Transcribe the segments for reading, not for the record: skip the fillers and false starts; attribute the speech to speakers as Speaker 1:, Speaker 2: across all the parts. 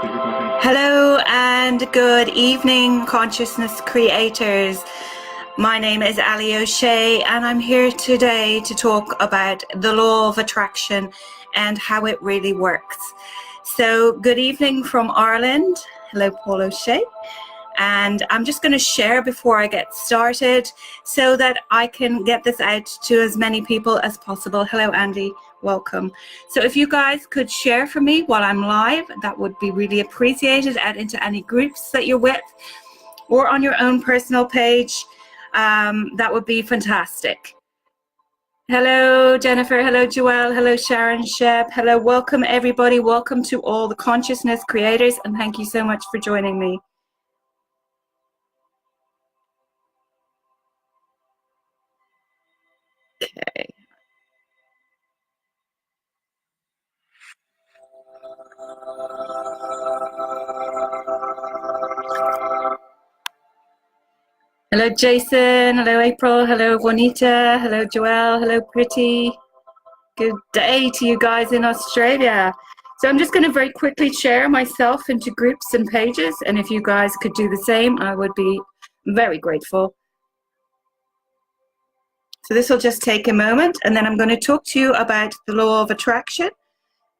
Speaker 1: Hello and good evening, consciousness creators. My name is Allie O'Shea and I'm here today to talk about the law of attraction and how it really works. So good evening from Ireland. Hello, Paul O'Shea. And I'm just going to share before I get started so that I can get this out to as many people as possible. Hello, Andy. Welcome. So if you guys could share for me while I'm live, that would be really appreciated. Add into any groups that you're with or on your own personal page. That would be fantastic. Hello, Jennifer. Hello, Joelle. Hello, Sharon, Shep. Hello, welcome everybody. Welcome to all the consciousness creators and thank you so much for joining me. Okay. Hello, Jason. Hello, April. Hello, Juanita. Hello, Joelle. Hello, Pretty. Good day to you guys in Australia. So I'm just going to very quickly share myself into groups and pages. And if you guys could do the same, I would be very grateful. So this will just take a moment and then I'm going to talk to you about the law of attraction.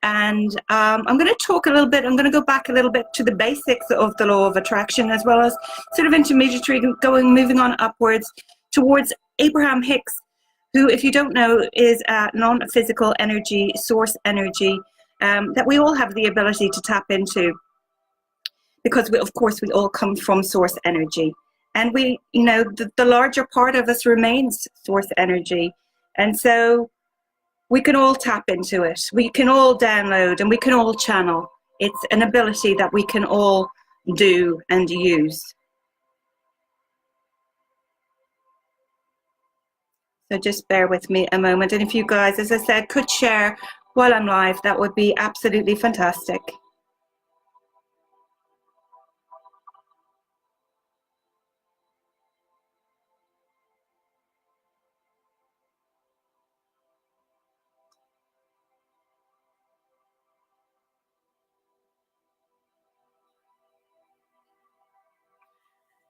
Speaker 1: And I'm going to talk a little bit, I'm going to go back a little bit to the basics of the law of attraction as well as sort of intermediary moving on upwards towards Abraham Hicks, who, if you don't know, is a non-physical energy, source energy that we all have the ability to tap into because we, of course, we all come from source energy. And we, you know, the larger part of us remains source energy. And so we can all tap into it. We can all download and we can all channel. It's an ability that we can all do and use. So just bear with me a moment. And if you guys, as I said, could share while I'm live, that would be absolutely fantastic.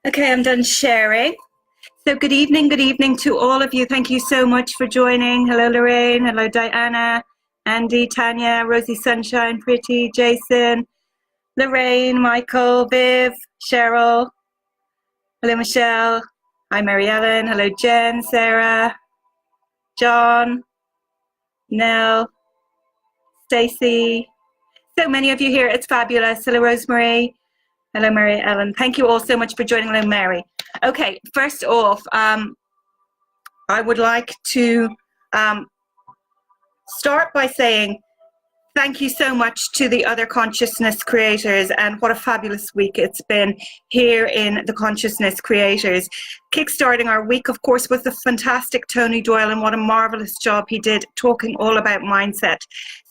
Speaker 1: Okay, I'm done sharing. So good evening to all of you. Thank you so much for joining. Hello, Lorraine. Hello, Diana, Andy, Tanya, Rosie Sunshine, Pretty, Jason, Lorraine, Michael, Viv, Cheryl. Hello, Michelle. Hi, Mary Ellen. Hello, Jen, Sarah, John, Nell, Stacy. So many of you here. It's fabulous. Hello, Rosemary. Hello, Mary Ellen. Thank you all so much for joining. Hello, Mary. Okay, first off, I would like to start by saying thank you so much to the other consciousness creators, and what a fabulous week it's been here in the consciousness creators. Kickstarting our week, of course, was the fantastic Tony Doyle, and what a marvelous job he did talking all about mindset.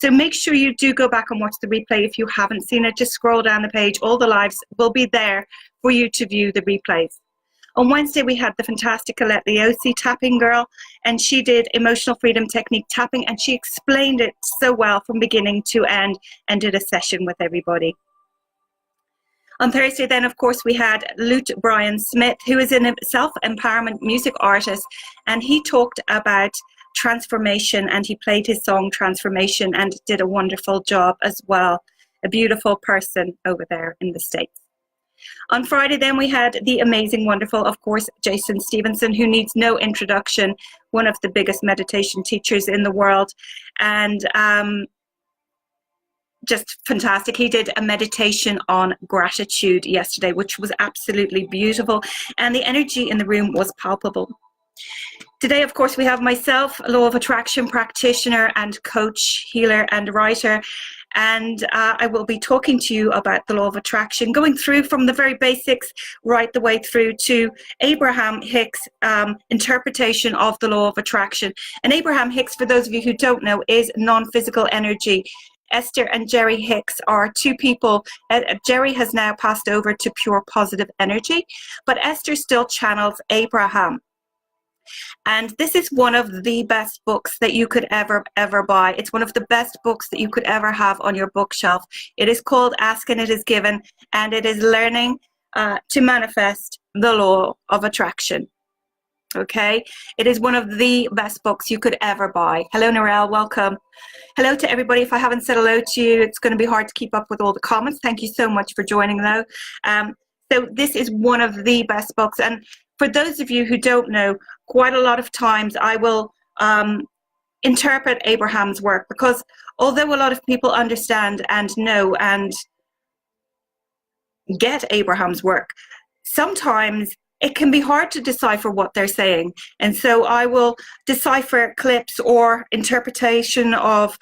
Speaker 1: So make sure you do go back and watch the replay if you haven't seen it. Just scroll down the page. All the lives will be there for you to view the replays. On Wednesday, we had the fantastic Alette Leosi tapping girl, and she did emotional freedom technique tapping, and she explained it so well from beginning to end and did a session with everybody. On Thursday, then, of course, we had Lute Brian Smith, who is a self-empowerment music artist, and he talked about transformation, and he played his song Transformation and did a wonderful job as well. A beautiful person over there in the States. On Friday, then, we had the amazing, wonderful, of course, Jason Stevenson, who needs no introduction, one of the biggest meditation teachers in the world, and just fantastic. He did a meditation on gratitude yesterday, which was absolutely beautiful, and the energy in the room was palpable. Today, of course, we have myself, a law of attraction practitioner and coach, healer and writer, and I will be talking to you about the law of attraction, going through from the very basics right the way through to Abraham Hicks' interpretation of the law of attraction. And Abraham Hicks, for those of you who don't know, is non-physical energy. Esther and Jerry Hicks are two people. Jerry has now passed over to pure positive energy, but Esther still channels Abraham. And this is one of the best books that you could ever buy. It's one of the best books that you could ever have on your bookshelf. It is called Ask and It Is Given, and it is learning to manifest the law of attraction. Okay, it is one of the best books you could ever buy. Hello, Narelle, welcome. Hello to everybody. If I haven't said hello to you, it's going to be hard to keep up with all the comments. Thank you so much for joining, though. So this is one of the best books. And for those of you who don't know, quite a lot of times I will interpret Abraham's work, because although a lot of people understand and know and get Abraham's work, sometimes it can be hard to decipher what they're saying. And so I will decipher clips or interpretation of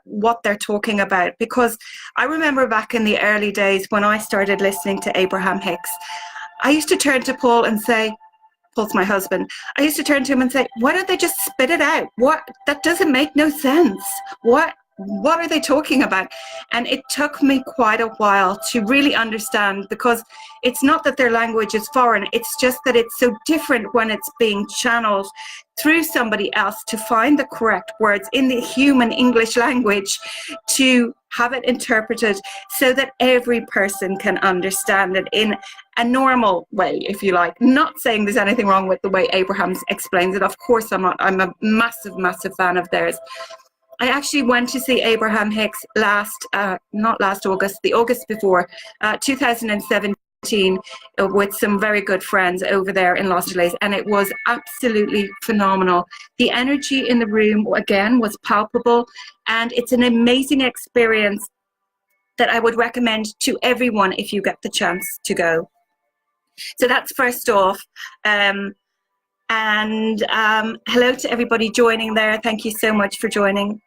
Speaker 1: what they're talking about, because I remember back in the early days when I started listening to Abraham Hicks, I used to turn to Paul and say, Paul's my husband, I used to turn to him and say, why don't they just spit it out? What? That doesn't make no sense. What are they talking about? And it took me quite a while to really understand, because it's not that their language is foreign, it's just that it's so different when it's being channeled through somebody else to find the correct words in the human English language to have it interpreted so that every person can understand it in a normal way, if you like. Not saying there's anything wrong with the way Abraham explains it. Of course I'm not. I'm a massive fan of theirs. I actually went to see Abraham Hicks not last August, the August before, 2017, with some very good friends over there in Los Angeles, and it was absolutely phenomenal. The energy in the room, again, was palpable, and it's an amazing experience that I would recommend to everyone if you get the chance to go. So that's first off. And hello to everybody joining there. Thank you so much for joining.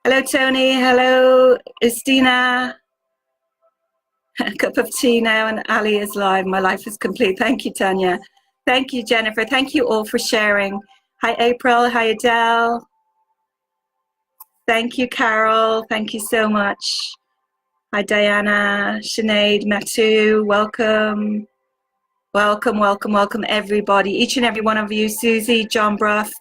Speaker 1: Hello, Tony. Hello, Estina. A cup of tea now, and Allie is live. My life is complete. Thank you, Tanya. Thank you, Jennifer. Thank you all for sharing. Hi, April. Hi, Adele. Thank you, Carol. Thank you so much. Hi, Diana, Sinead, Matu. Welcome. Welcome, everybody. Each and every one of you. Susie, John Bruff.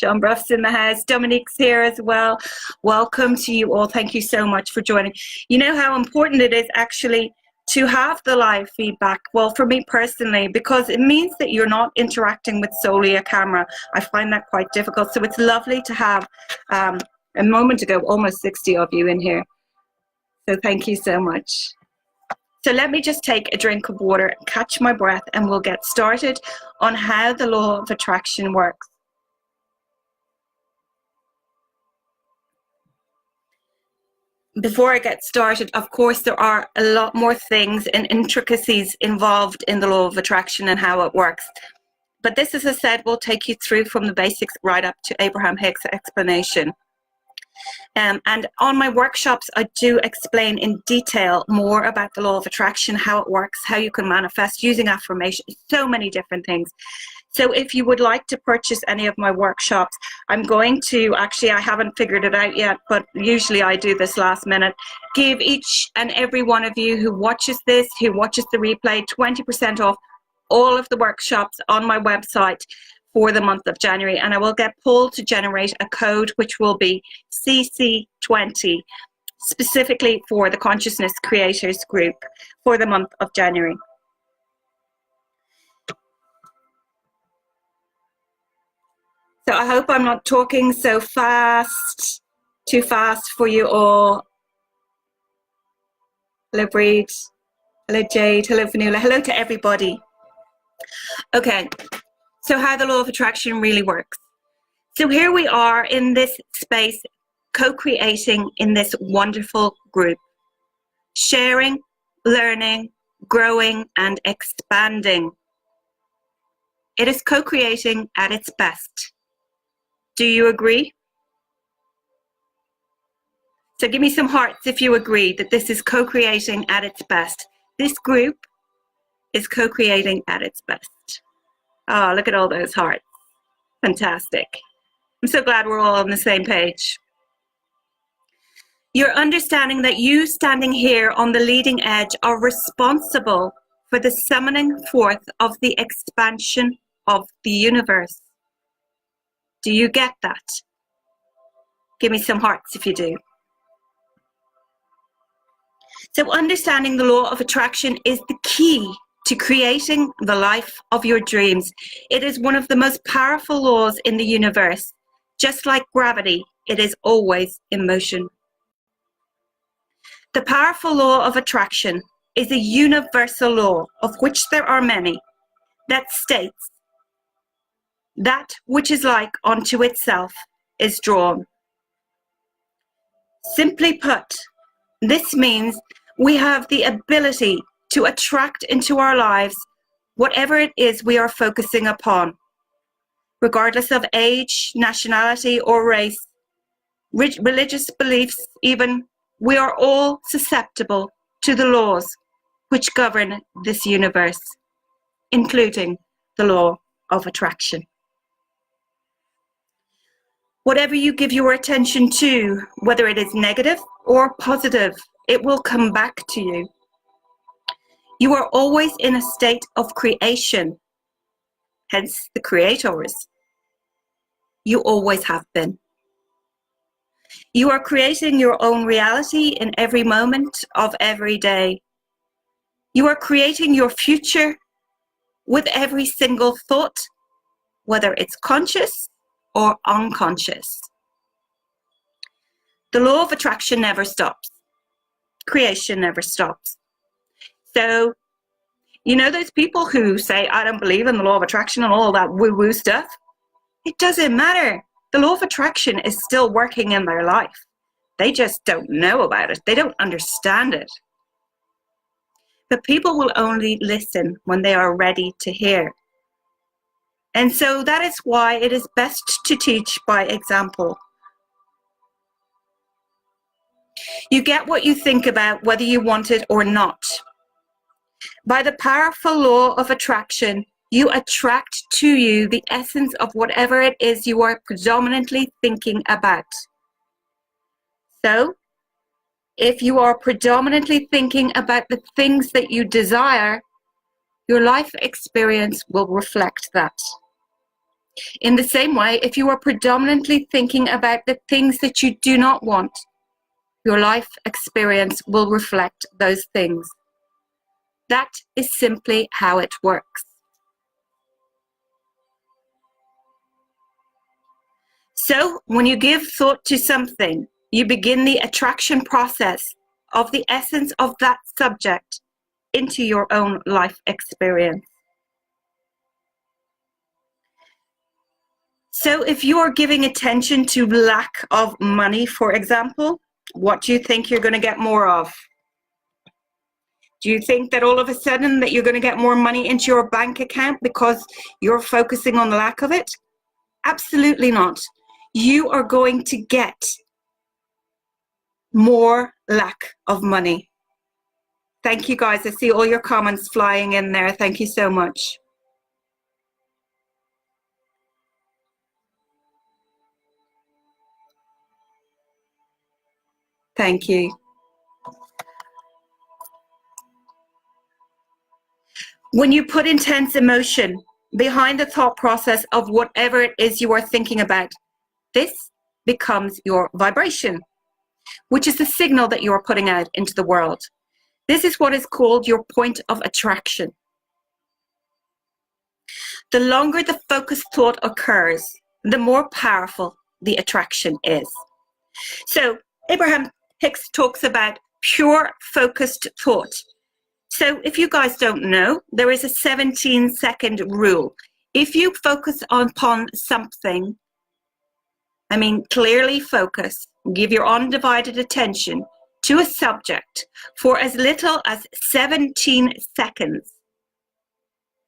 Speaker 1: John Bruff's in the house. Dominique's here as well. Welcome to you all. Thank you so much for joining. You know how important it is actually to have the live feedback. Well, for me personally, because it means that you're not interacting with solely a camera. I find that quite difficult. So it's lovely to have, a moment ago, almost 60 of you in here. So thank you so much. So let me just take a drink of water, catch my breath, and we'll get started on how the law of attraction works. Before I get started, of course, there are a lot more things and intricacies involved in the law of attraction and how it works. But this, as I said, will take you through from the basics right up to Abraham Hicks' explanation. And on my workshops, I do explain in detail more about the law of attraction, how it works, how you can manifest using affirmation, so many different things. So if you would like to purchase any of my workshops, I'm going to, actually I haven't figured it out yet, but usually I do this last minute, give each and every one of you who watches this, who watches the replay, 20% off all of the workshops on my website for the month of January. And I will get Paul to generate a code which will be CC20, specifically for the Consciousness Creators group for the month of January. So I hope I'm not talking so fast, too fast for you all. Hello, Breed. Hello, Jade. Hello, Vanilla. Hello to everybody. Okay, so how the law of attraction really works. So here we are in this space, co-creating in this wonderful group, sharing, learning, growing, and expanding. It is co-creating at its best. Do you agree? So give me some hearts if you agree that this is co-creating at its best. This group is co-creating at its best. Oh, look at all those hearts. Fantastic. I'm so glad we're all on the same page. You're understanding that you standing here on the leading edge are responsible for the summoning forth of the expansion of the universe. Do you get that? Give me some hearts if you do. So understanding the law of attraction is the key to creating the life of your dreams. It is one of the most powerful laws in the universe. Just like gravity, it is always in motion. The powerful law of attraction is a universal law, of which there are many, that states that which is like unto itself is drawn. Simply put, this means we have the ability to attract into our lives whatever it is we are focusing upon, regardless of age, nationality, or race, religious beliefs even. We are all susceptible to the laws which govern this universe, including the law of attraction. Whatever you give your attention to, whether it is negative or positive, it will come back to you. You are always in a state of creation, hence the creators. You always have been. You are creating your own reality in every moment of every day. You are creating your future with every single thought, whether it's conscious or unconscious. The law of attraction never stops. Creation never stops. So, you know those people who say, I don't believe in the law of attraction and all that woo-woo stuff? It doesn't matter. The law of attraction is still working in their life. They just don't know about it. They don't understand it. But people will only listen when they are ready to hear. And so that is why it is best to teach by example. You get what you think about, whether you want it or not. By the powerful law of attraction, you attract to you the essence of whatever it is you are predominantly thinking about. So, if you are predominantly thinking about the things that you desire, your life experience will reflect that. In the same way, if you are predominantly thinking about the things that you do not want, your life experience will reflect those things. That is simply how it works. So, when you give thought to something, you begin the attraction process of the essence of that subject into your own life experience. So, if you are giving attention to lack of money, for example, what do you think you're going to get more of? Do you think that all of a sudden that you're going to get more money into your bank account because you're focusing on the lack of it? Absolutely not. You are going to get more lack of money. Thank you guys. I see all your comments flying in there. Thank you so much. Thank you. When you put intense emotion behind the thought process of whatever it is you are thinking about, this becomes your vibration, which is the signal that you are putting out into the world. This is what is called your point of attraction. The longer the focused thought occurs, the more powerful the attraction is. So Abraham Hicks talks about pure focused thought. So if you guys don't know, there is a 17-second rule. If you focus upon something, clearly focus, give your undivided attention to a subject for as little as 17 seconds,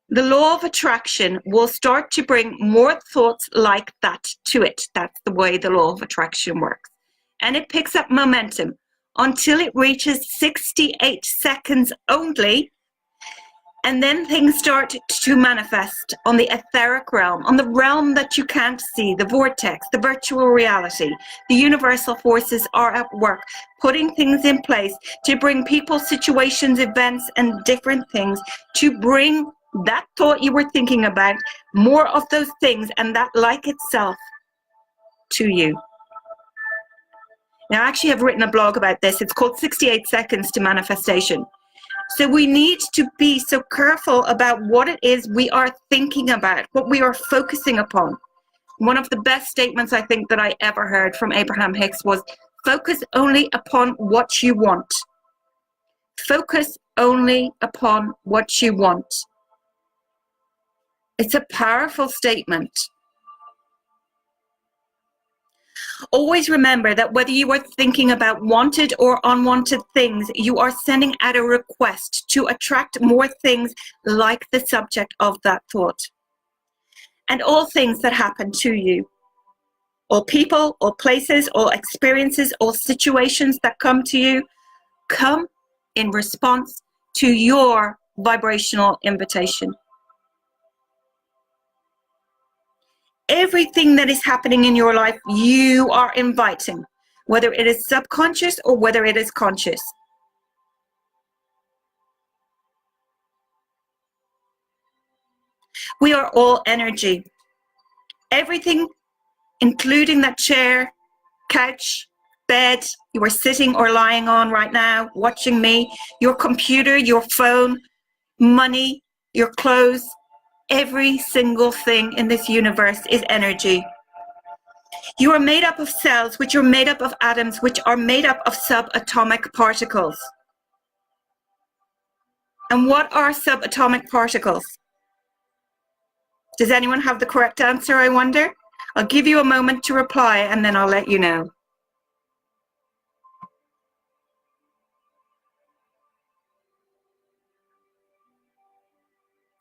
Speaker 1: the law of attraction will start to bring more thoughts like that to it. That's the way the law of attraction works. And it picks up momentum until it reaches 68 seconds only. And then things start to manifest on the etheric realm, on the realm that you can't see, the vortex, the virtual reality. The universal forces are at work, putting things in place to bring people, situations, events, and different things to bring that thought you were thinking about, more of those things, and that like itself to you. Now, I actually have written a blog about this. It's called 68 Seconds to Manifestation. So we need to be so careful about what it is we are thinking about, what we are focusing upon. One of the best statements I think that I ever heard from Abraham Hicks was, focus only upon what you want. Focus only upon what you want. It's a powerful statement. Always remember that whether you are thinking about wanted or unwanted things, you are sending out a request to attract more things like the subject of that thought. And all things that happen to you, all people, all places, all experiences, all situations that come to you, come in response to your vibrational invitation. Everything that is happening in your life, you are inviting, whether it is subconscious or whether it is conscious. We are all energy. Everything, including that chair, couch, bed you are sitting or lying on right now, watching me, your computer, your phone, money, your clothes, every single thing in this universe is energy. You are made up of cells, which are made up of atoms, which are made up of subatomic particles. And what are subatomic particles? Does anyone have the correct answer, I wonder? I'll give you a moment to reply and then I'll let you know.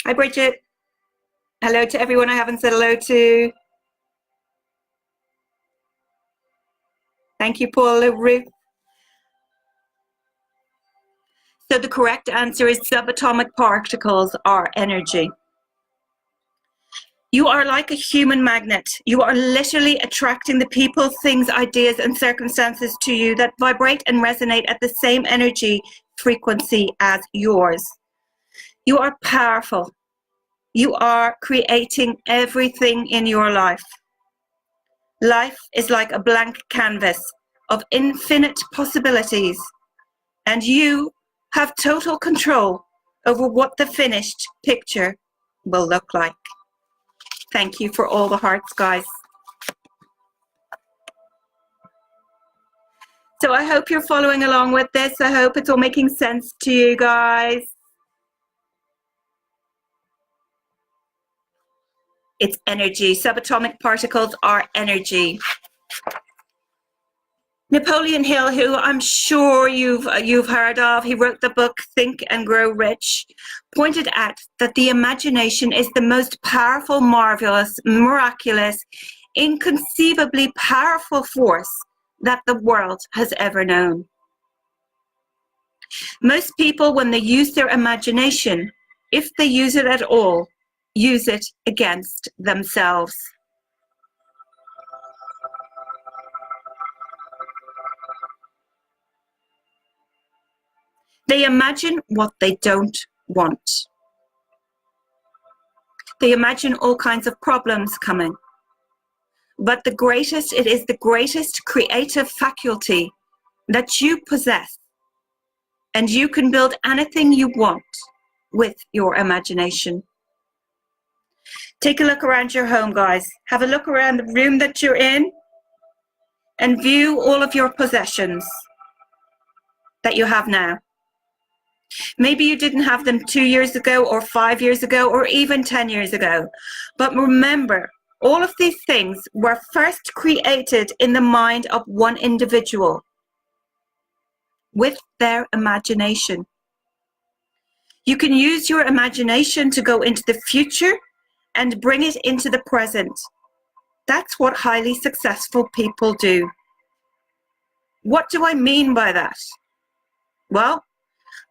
Speaker 1: Hi, Bridget. Hello to everyone I haven't said hello to. Thank you, Paul, Ruth. So the correct answer is subatomic particles are energy. You are like a human magnet. You are literally attracting the people, things, ideas, and circumstances to you that vibrate and resonate at the same energy frequency as yours. You are powerful. You are creating everything in your life. Life is like a blank canvas of infinite possibilities, and you have total control over what the finished picture will look like. Thank you for all the hearts, guys. So I hope you're following along with this. I hope it's all making sense to you guys. It's energy. Subatomic particles are energy. Napoleon Hill, who I'm sure you've heard of, he wrote the book Think and Grow Rich, pointed out that the imagination is the most powerful, marvelous, miraculous, inconceivably powerful force that the world has ever known. Most people, when they use their imagination, if they use it at all, use it against themselves. They imagine what they don't want. They imagine all kinds of problems coming. But it is the greatest creative faculty that you possess. And you can build anything you want with your imagination. Take a look around your home, guys. Have a look around the room that you're in and view all of your possessions that you have now. Maybe you didn't have them 2 years ago or 5 years ago or even 10 years ago. But remember, all of these things were first created in the mind of one individual with their imagination. You can use your imagination to go into the future and bring it into the present. That's what highly successful people do. What do I mean by that? Well,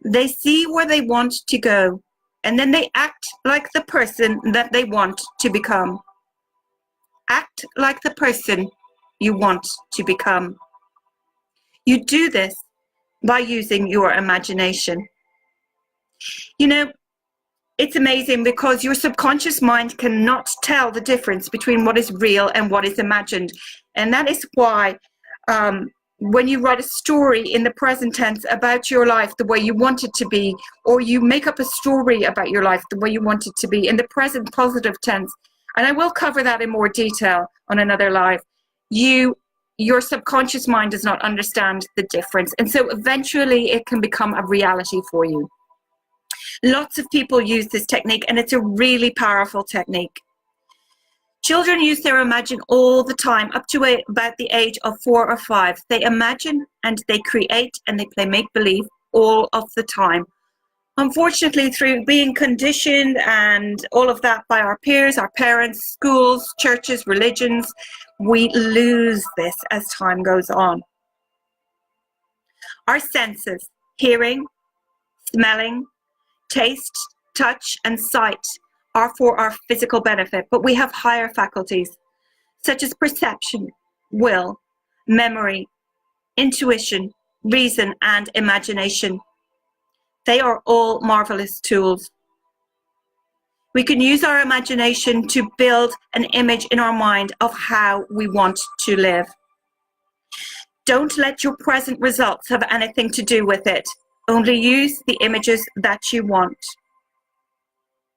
Speaker 1: they see where they want to go and then they act like the person that they want to become. Act like the person you want to become. You do this by using your imagination. You know, it's amazing because your subconscious mind cannot tell the difference between what is real and what is imagined. And that is why when you write a story in the present tense about your life the way you want it to be, or you make up a story about your life the way you want it to be in the present positive tense, and I will cover that in more detail on another live, your subconscious mind does not understand the difference. And so eventually it can become a reality for you. Lots of people use this technique, and it's a really powerful technique. Children use their imagine all the time, up to about the age of 4 or 5. They imagine and they create and they play make-believe all of the time. Unfortunately, through being conditioned and all of that by our peers, our parents, schools, churches, religions, we lose this as time goes on. Our senses, hearing, smelling, taste, touch, and sight are for our physical benefit, but we have higher faculties such as perception, will, memory, intuition, reason, and imagination. They are all marvelous tools. We can use our imagination to build an image in our mind of how we want to live. Don't let your present results have anything to do with it. Only use the images that you want.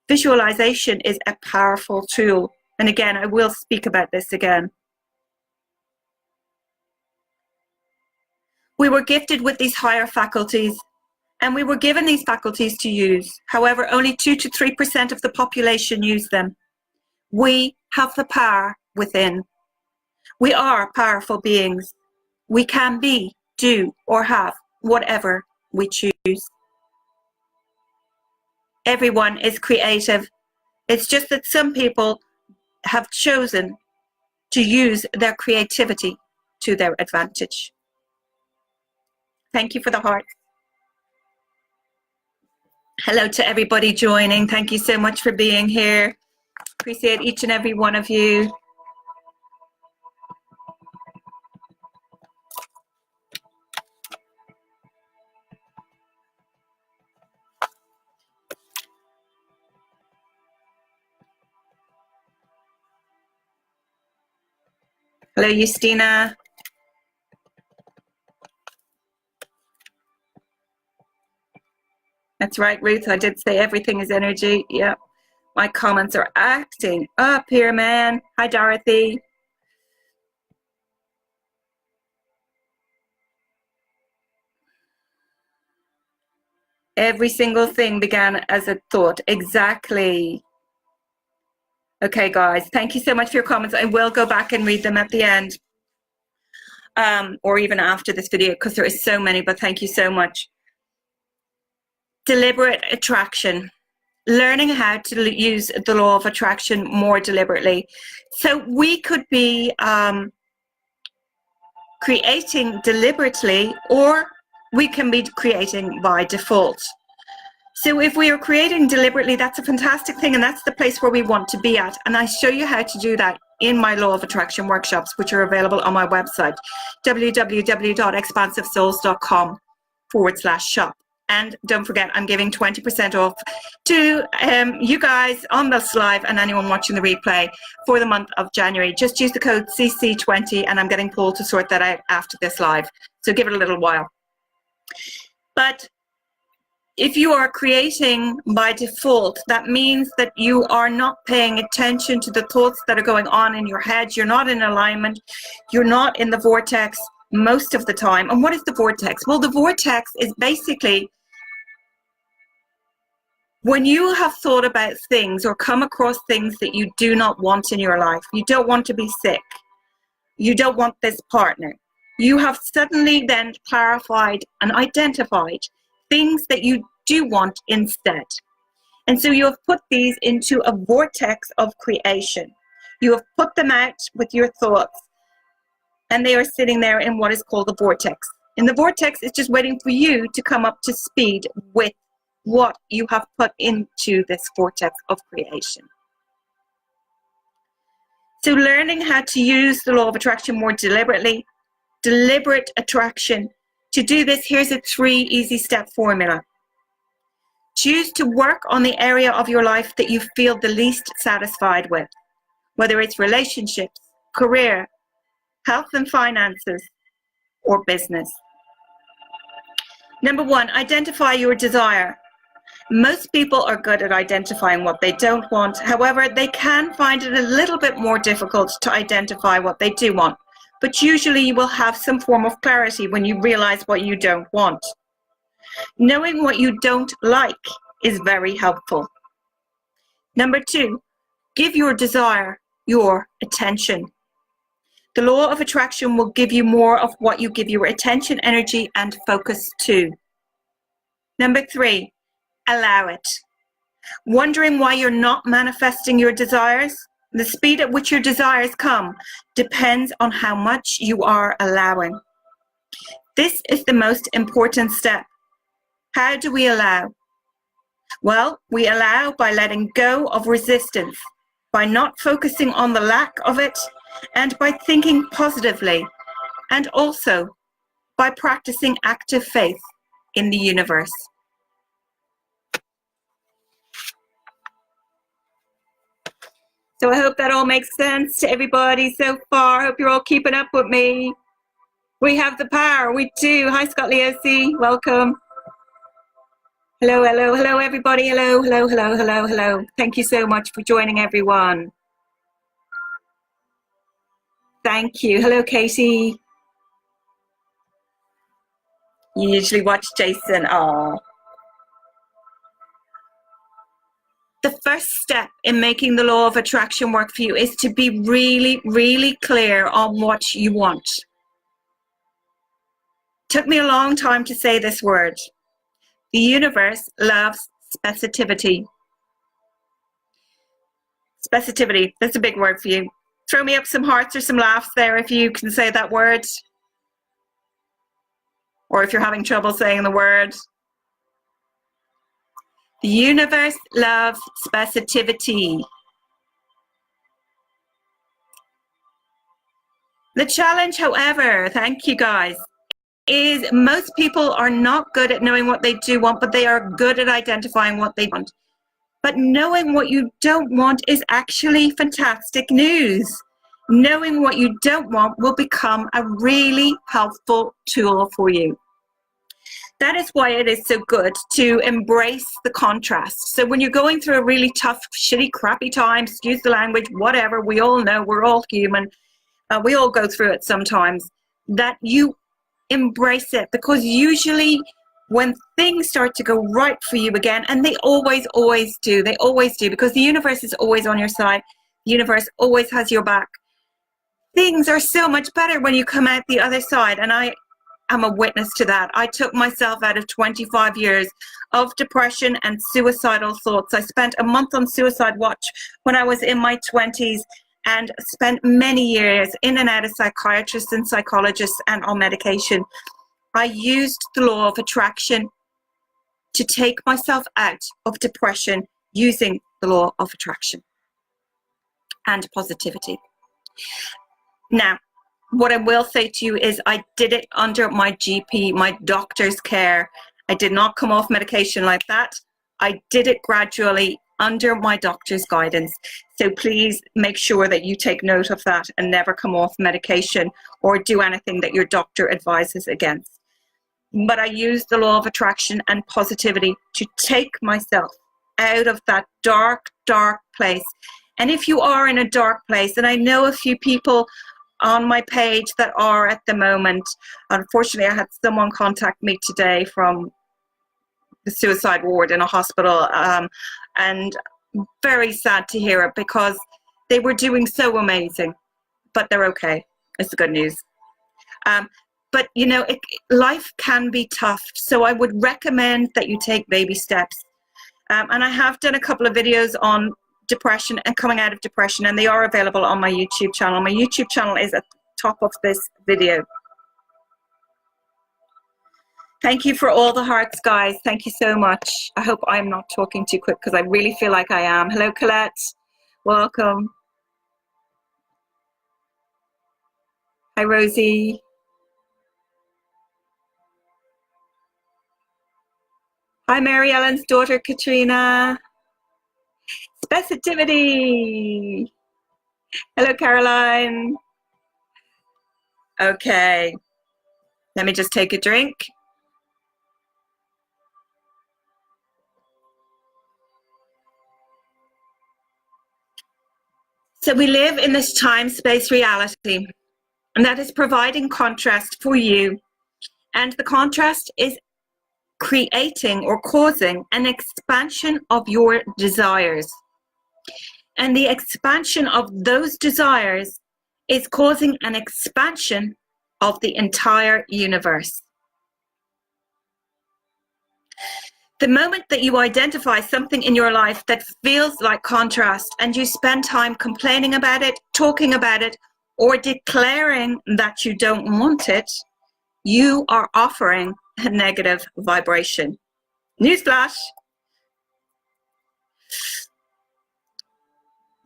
Speaker 1: Visualization is a powerful tool. And again, I will speak about this again. We were gifted with these higher faculties, and we were given these faculties to use. However, only 2 to 3% of the population use them. We have the power within. We are powerful beings. We can be, do, or have whatever we choose. Everyone is creative. It's just that some people have chosen to use their creativity to their advantage. Thank you for the heart. Hello to everybody joining. Thank you so much for being here. Appreciate each and every one of you. Hello, Justina. That's right, Ruth. I did say everything is energy. Yep. My comments are acting up here, man. Hi, Dorothy. Every single thing began as a thought. Exactly. Okay, guys. Thank you so much for your comments. I will go back and read them at the end. Or even after this video, because there is so many, but thank you so much. Deliberate attraction. Learning how to use the law of attraction more deliberately. So we could be creating deliberately, or we can be creating by default. So if we are creating deliberately, that's a fantastic thing, and that's the place where we want to be at. And I show you how to do that in my law of attraction workshops, which are available on my website, www.expansivesouls.com/shop. And don't forget, I'm giving 20% off to you guys on this live and anyone watching the replay for the month of January. Just use the code CC20, and I'm getting Paul to sort that out after this live. So give it a little while. But if you are creating by default, that means that you are not paying attention to the thoughts that are going on in your head. You're not in alignment. You're not in the vortex most of the time. And what is the vortex? Well, the vortex is basically when you have thought about things or come across things that you do not want in your life. You don't want to be sick. You don't want this partner. You have suddenly then clarified and identified things that you do want instead. And so you have put these into a vortex of creation. You have put them out with your thoughts, and they are sitting there in what is called the vortex. And the vortex is just waiting for you to come up to speed with what you have put into this vortex of creation. So learning how to use the law of attraction more deliberately, deliberate attraction. To do this, here's a 3 easy step formula. Choose to work on the area of your life that you feel the least satisfied with, whether it's relationships, career, health and finances, or business. Number 1, identify your desire. Most people are good at identifying what they don't want. However, they can find it a little bit more difficult to identify what they do want. But usually you will have some form of clarity when you realize what you don't want. Knowing what you don't like is very helpful. Number 2, give your desire your attention. The law of attraction will give you more of what you give your attention, energy, and focus to. Number 3, allow it. Wondering why you're not manifesting your desires? The speed at which your desires come depends on how much you are allowing. This is the most important step. How do we allow? Well, we allow by letting go of resistance, by not focusing on the lack of it, and by thinking positively, and also by practicing active faith in the universe. So I hope that all makes sense to everybody so far. I hope you're all keeping up with me. We have the power. We do. Hi, Scott Leosi. Welcome. Hello, hello, hello, everybody. Hello, hello, hello, hello, hello. Thank you so much for joining, everyone. Thank you. Hello, Katie. You usually watch Jason. Oh. The first step in making the law of attraction work for you is to be really, really clear on what you want. Took me a long time to say this word. The universe loves specificity. Specificity, that's a big word for you. Throw me up some hearts or some laughs there if you can say that word. Or if you're having trouble saying the word. The universe loves specificity. The challenge, however, thank you guys, is most people are not good at knowing what they do want, but they are good at identifying what they want. But knowing what you don't want is actually fantastic news. Knowing what you don't want will become a really helpful tool for you. That is why it is so good to embrace the contrast. So when you're going through a really tough, shitty, crappy time, excuse the language, whatever, we all know, we're all human. We all go through it sometimes. That you embrace it, because usually when things start to go right for you again, and they always do, because the universe is always on your side. The universe always has your back. Things are so much better when you come out the other side, and I am a witness to that. I took myself out of 25 years of depression and suicidal thoughts. I spent a month on suicide watch when I was in my 20s, and spent many years in and out of psychiatrists and psychologists and on medication. I used the law of attraction to take myself out of depression using the law of attraction and positivity. Now, what I will say to you is I did it under my GP, my doctor's care. I did not come off medication like that. I did it gradually under my doctor's guidance. So please make sure that you take note of that and never come off medication or do anything that your doctor advises against. But I used the law of attraction and positivity to take myself out of that dark, dark place. And if you are in a dark place, and I know a few people on my page that are at the moment, unfortunately I had someone contact me today from the suicide ward in a hospital, and very sad to hear it, because they were doing so amazing, but they're okay. It's the good news. But you know, life can be tough, so I would recommend that you take baby steps. And I have done a couple of videos on depression and coming out of depression, and they are available on my YouTube channel. My YouTube channel is at the top of this video. Thank you for all the hearts, guys. Thank you so much. I hope I'm not talking too quick because I really feel like I am. Hello, Colette. Welcome. Hi, Rosie. Hi, Mary Ellen's daughter, Katrina. Specificity. Hello, Caroline. Okay. Let me just take a drink. So we live in this time-space reality, and that is providing contrast for you. And the contrast is creating or causing an expansion of your desires. And the expansion of those desires is causing an expansion of the entire universe. The moment that you identify something in your life that feels like contrast and you spend time complaining about it, talking about it, or declaring that you don't want it, you are offering a negative vibration. Newsflash.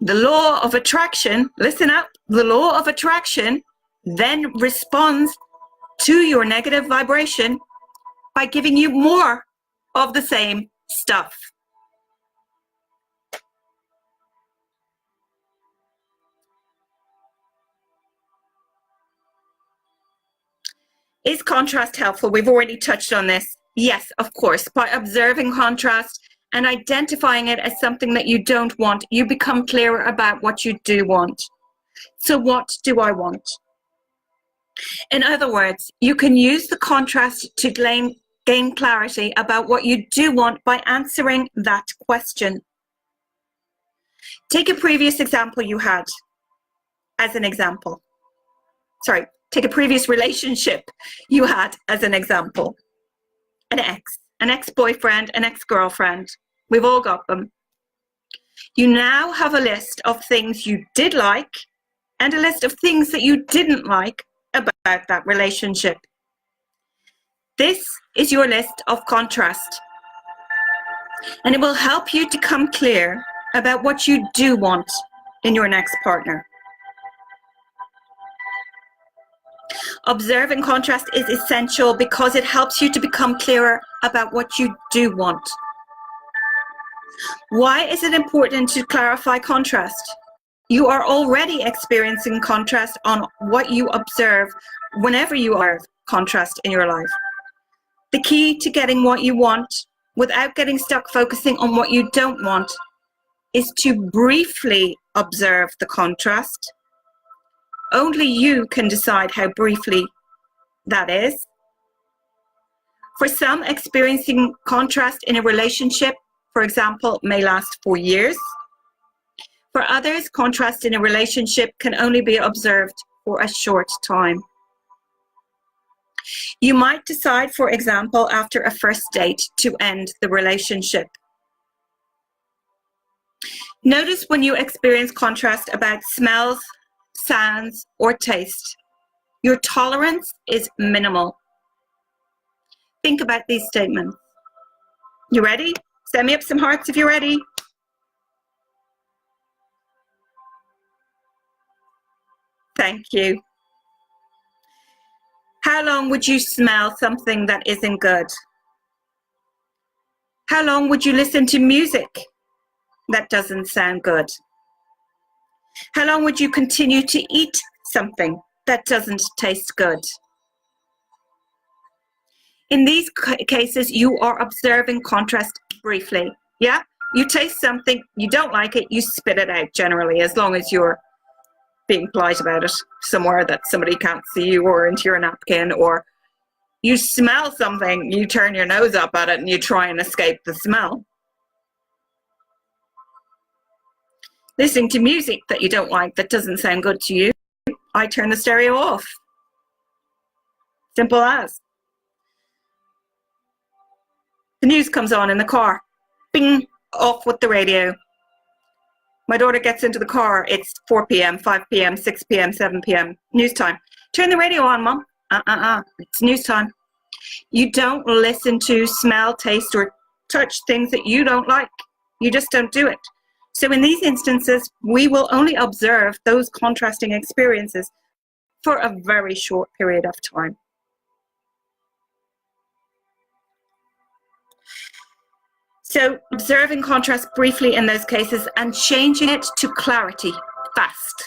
Speaker 1: The law of attraction, listen up, the law of attraction then responds to your negative vibration by giving you more of the same stuff. Is contrast helpful? We've already touched on this. Yes, of course. By observing contrast and identifying it as something that you don't want, you become clearer about what you do want. So what do I want? In other words, you can use the contrast to gain clarity about what you do want by answering that question. Take a previous example you had as an example. Sorry, take a previous relationship you had as an example. An ex-boyfriend, an ex-girlfriend. We've all got them. You now have a list of things you did like and a list of things that you didn't like about that relationship. This is your list of contrast, and it will help you to come clear about what you do want in your next partner. Observing contrast is essential because it helps you to become clearer about what you do want. Why is it important to clarify contrast? You are already experiencing contrast on what you observe whenever you observe contrast in your life. The key to getting what you want without getting stuck focusing on what you don't want is to briefly observe the contrast. Only you can decide how briefly that is. For some, experiencing contrast in a relationship, for example, may last for years. For others, contrast in a relationship can only be observed for a short time. You might decide, for example, after a first date to end the relationship. Notice when you experience contrast about smells, sounds, or taste. Your tolerance is minimal. Think about these statements. You ready? Send me up some hearts if you're ready. Thank you. How long would you smell something that isn't good? How long would you listen to music that doesn't sound good? How long would you continue to eat something that doesn't taste good? In these cases, you are observing contrast briefly. Yeah? You taste something, you don't like it, you spit it out generally, as long as you're being polite about it somewhere that somebody can't see you, or into your napkin. Or you smell something, you turn your nose up at it and you try and escape the smell. Listening to music that you don't like, that doesn't sound good to you, I turn the stereo off. Simple as. The news comes on in the car. Bing, off with the radio. My daughter gets into the car, it's 4 p.m., 5 p.m., 6 p.m., 7 p.m, news time. Turn the radio on, Mom. It's news time. You don't listen to, smell, taste, or touch things that you don't like. You just don't do it. So in these instances, we will only observe those contrasting experiences for a very short period of time. So observing contrast briefly in those cases and changing it to clarity fast.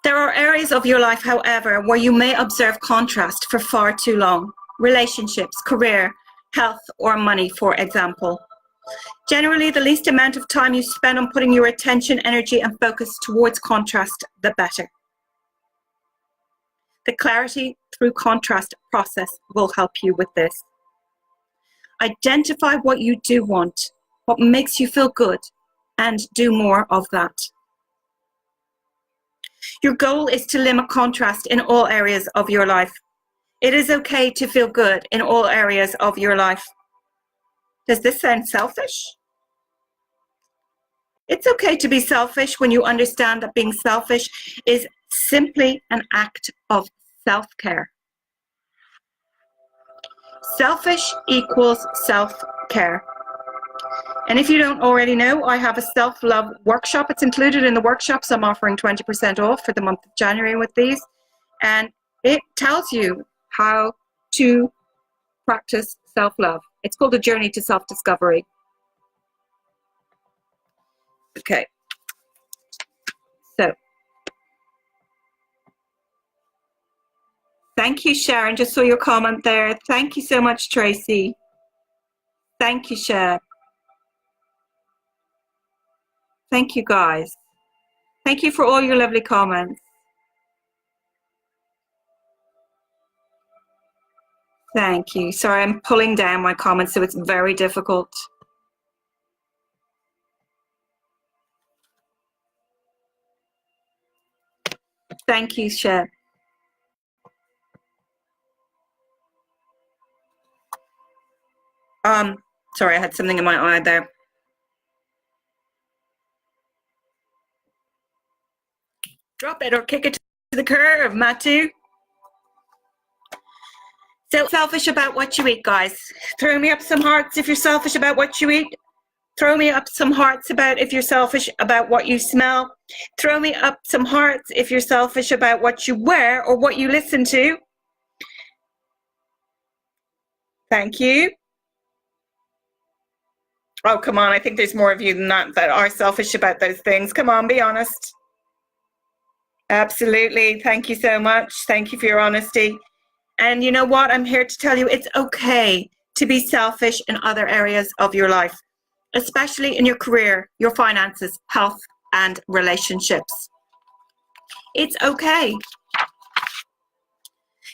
Speaker 1: There are areas of your life, however, where you may observe contrast for far too long. Relationships, career, health, or money, for example. Generally, the least amount of time you spend on putting your attention, energy, and focus towards contrast, the better. The clarity through contrast process will help you with this. Identify what you do want, what makes you feel good, and do more of that. Your goal is to limit contrast in all areas of your life. It is okay to feel good in all areas of your life. Does this sound selfish? It's okay to be selfish when you understand that being selfish is simply an act of self-care. Selfish equals self-care. And if you don't already know, I have a self-love workshop. It's included in the workshops. I'm offering 20% off for the month of January with these. And it tells you how to practice self-love. It's called A Journey to Self-Discovery. Okay. So, thank you, Sharon. Just saw your comment there. Thank you so much, Tracy. Thank you, Cher. Thank you, guys. Thank you for all your lovely comments. Thank you. Sorry, I'm pulling down my comments, so it's very difficult. Thank you, Cher. Sorry, I had something in my eye there. Drop it or kick it to the curb, Matthew. So selfish about what you eat, guys. Throw me up some hearts if you're selfish about what you eat. Throw me up some hearts about if you're selfish about what you smell. Throw me up some hearts if you're selfish about what you wear or what you listen to. Thank you. Oh, come on. I think there's more of you than that are selfish about those things. Come on, be honest. Absolutely. Thank you so much. Thank you for your honesty. And you know what? I'm here to tell you it's okay to be selfish in other areas of your life, especially in your career, your finances, health, and relationships. It's okay.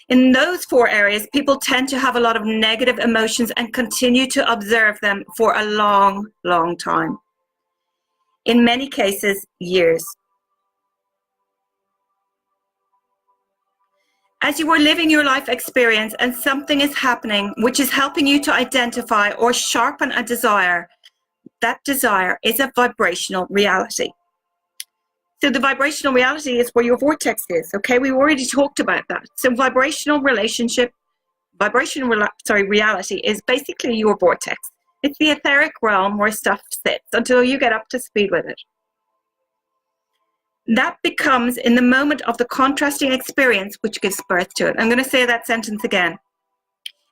Speaker 1: In those four areas, people tend to have a lot of negative emotions and continue to observe them for a long, long time. In many cases, years. As you are living your life experience and something is happening which is helping you to identify or sharpen a desire, that desire is a vibrational reality. So the vibrational reality is where your vortex is, okay? We already talked about that. So reality is basically your vortex. It's the etheric realm where stuff sits until you get up to speed with it. That becomes in the moment of the contrasting experience which gives birth to it. I'm going to say that sentence again.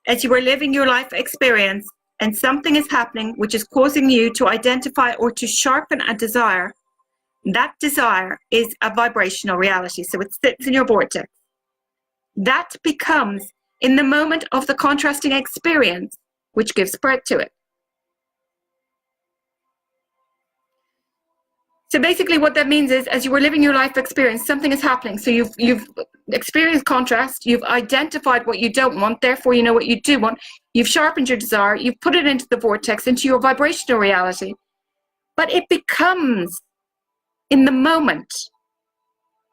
Speaker 1: As you are living your life experience and something is happening which is causing you to identify or to sharpen a desire, that desire is a vibrational reality. So it sits in your vortex. That becomes in the moment of the contrasting experience which gives birth to it. So basically what that means is as you were living your life experience, something is happening. So you've experienced contrast, you've identified what you don't want, therefore you know what you do want. You've sharpened your desire, you've put it into the vortex, into your vibrational reality. But it becomes in the moment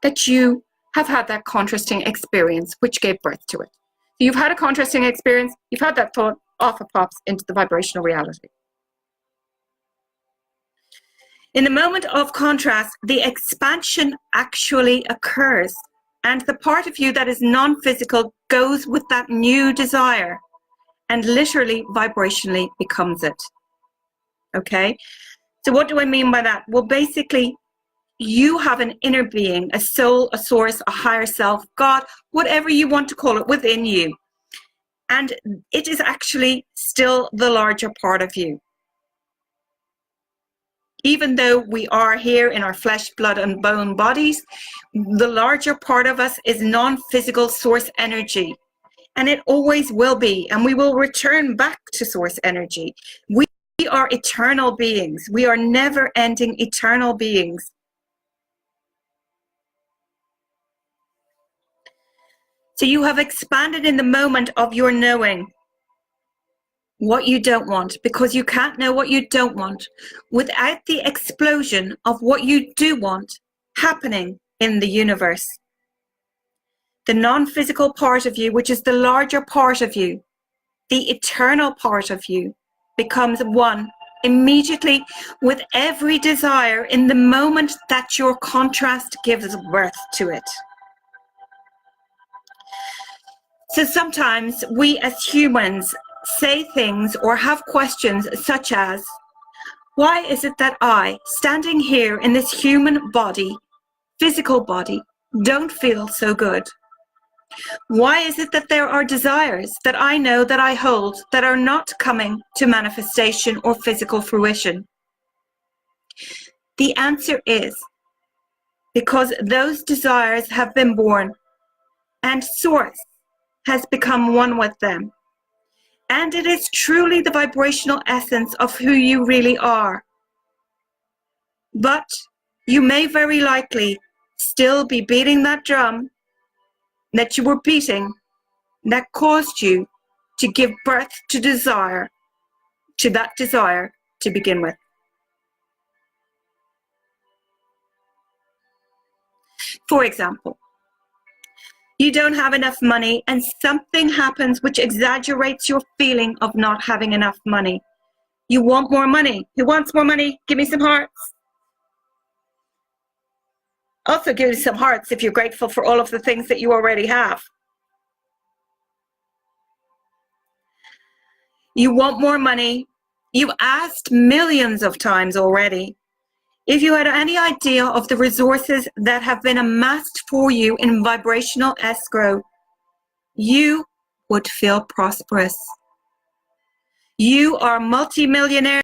Speaker 1: that you have had that contrasting experience which gave birth to it. So you've had a contrasting experience, you've had that thought, off it pops into the vibrational reality. In the moment of contrast, the expansion actually occurs And the part of you that is non-physical goes with that new desire and literally vibrationally becomes it. Okay? So what do I mean by that? Well, basically, you have an inner being, a soul, a source, a higher self, God, whatever you want to call it, within you. And it is actually still the larger part of you. Even though we are here in our flesh, blood, and bone bodies, the larger part of us is non-physical source energy. And it always will be. And we will return back to source energy. We are eternal beings. We are never-ending eternal beings. So you have expanded in the moment of your knowing what you don't want, because you can't know what you don't want without the explosion of what you do want happening in the universe. The non-physical part of you, which is the larger part of you, the eternal part of you, becomes one immediately with every desire in the moment that your contrast gives birth to it. So sometimes we as humans say things or have questions such as, why is it that I, standing here in this human body, physical body, don't feel so good? Why is it that there are desires that I know that I hold that are not coming to manifestation or physical fruition? The answer is because those desires have been born and Source has become one with them. And it is truly the vibrational essence of who you really are. But you may very likely still be beating that drum that you were beating that caused you to give birth to desire, to that desire to begin with. For example, you don't have enough money and something happens which exaggerates your feeling of not having enough money. You want more money. Who wants more money? Give me some hearts. Also give me some hearts if you're grateful for all of the things that you already have. You want more money. You've asked millions of times already. If you had any idea of the resources that have been amassed for you in vibrational escrow, you would feel prosperous. You are multimillionaires,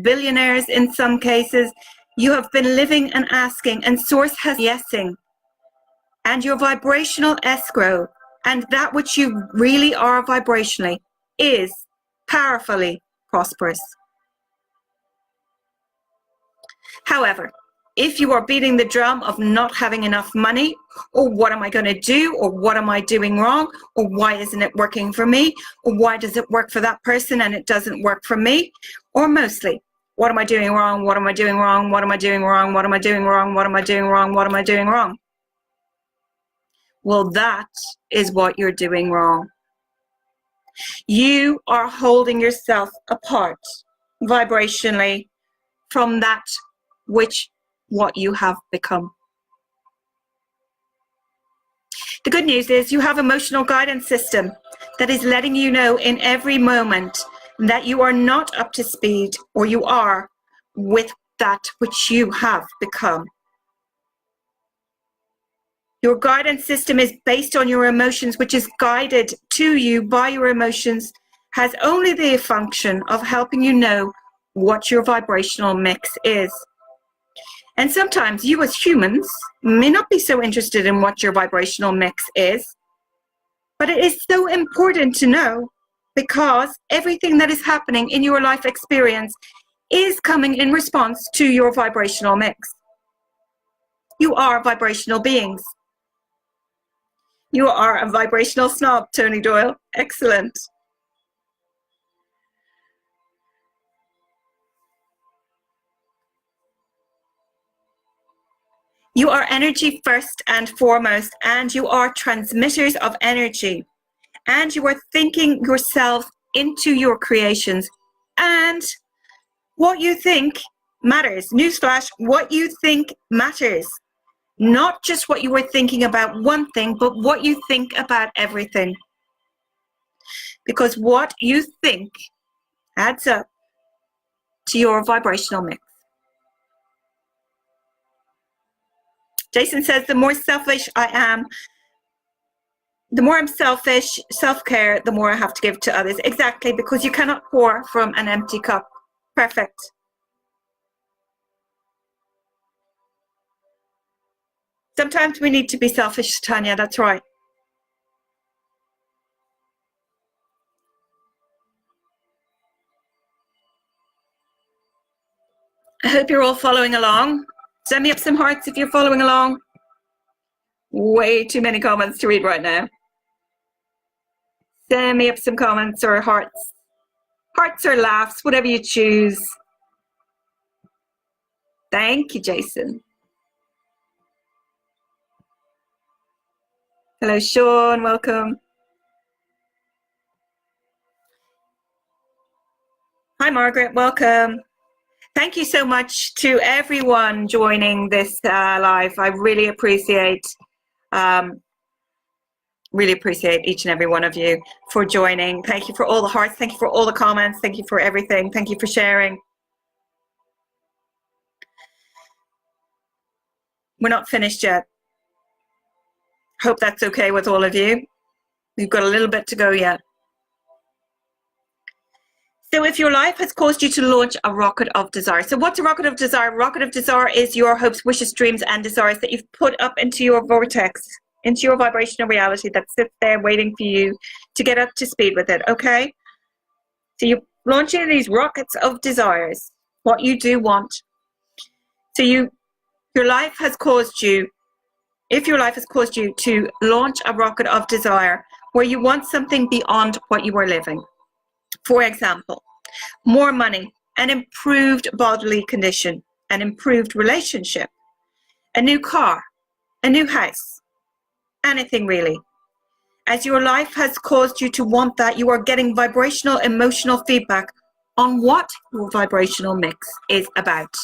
Speaker 1: billionaires in some cases. You have been living and asking, and Source has yesing. And your vibrational escrow, and that which you really are vibrationally, is powerfully prosperous. However, if you are beating the drum of not having enough money, or what am I going to do, or what am I doing wrong, or why isn't it working for me, or why does it work for that person and it doesn't work for me, or mostly, what am I doing wrong, what am I doing wrong, what am I doing wrong, what am I doing wrong, what am I doing wrong, what am I doing wrong? Well, that is what you're doing wrong. You are holding yourself apart vibrationally from that which what you have become. The good news is you have emotional guidance system that is letting you know in every moment that you are not up to speed, or you are, with that which you have become. Your guidance system is based on your emotions, which is guided to you by your emotions, has only the function of helping you know what your vibrational mix is. And sometimes you as humans may not be so interested in what your vibrational mix is, but it is so important to know, because everything that is happening in your life experience is coming in response to your vibrational mix. You are vibrational beings. You are a vibrational snob, Tony Doyle. Excellent. You are energy first and foremost, and you are transmitters of energy. And you are thinking yourself into your creations. And what you think matters. Newsflash, what you think matters. Not just what you were thinking about one thing, but what you think about everything. Because what you think adds up to your vibrational mix. Jason says, the more selfish I am, the more I'm selfish, self-care, the more I have to give to others. Exactly, because you cannot pour from an empty cup. Perfect. Sometimes we need to be selfish, Tanya, that's right. I hope you're all following along. Send me up some hearts if you're following along. Way too many comments to read right now. Send me up some comments or hearts. Hearts or laughs, whatever you choose. Thank you, Jason. Hello, Sean, welcome. Hi, Margaret, welcome. Thank you so much to everyone joining this live. I really appreciate each and every one of you for joining. Thank you for all the hearts. Thank you for all the comments. Thank you for everything. Thank you for sharing. We're not finished yet. Hope that's okay with all of you. We've got a little bit to go yet. So if your life has caused you to launch a rocket of desire. So what's a rocket of desire? Rocket of desire is your hopes, wishes, dreams, and desires that you've put up into your vortex, into your vibrational reality that sits there waiting for you to get up to speed with it, okay? So you're launching these rockets of desires, what you do want. So your life has caused you, if your life has caused you to launch a rocket of desire where you want something beyond what you are living. For example, more money, an improved bodily condition, an improved relationship, a new car, a new house, anything really. As your life has caused you to want that, you are getting vibrational, emotional feedback on what your vibrational mix is about.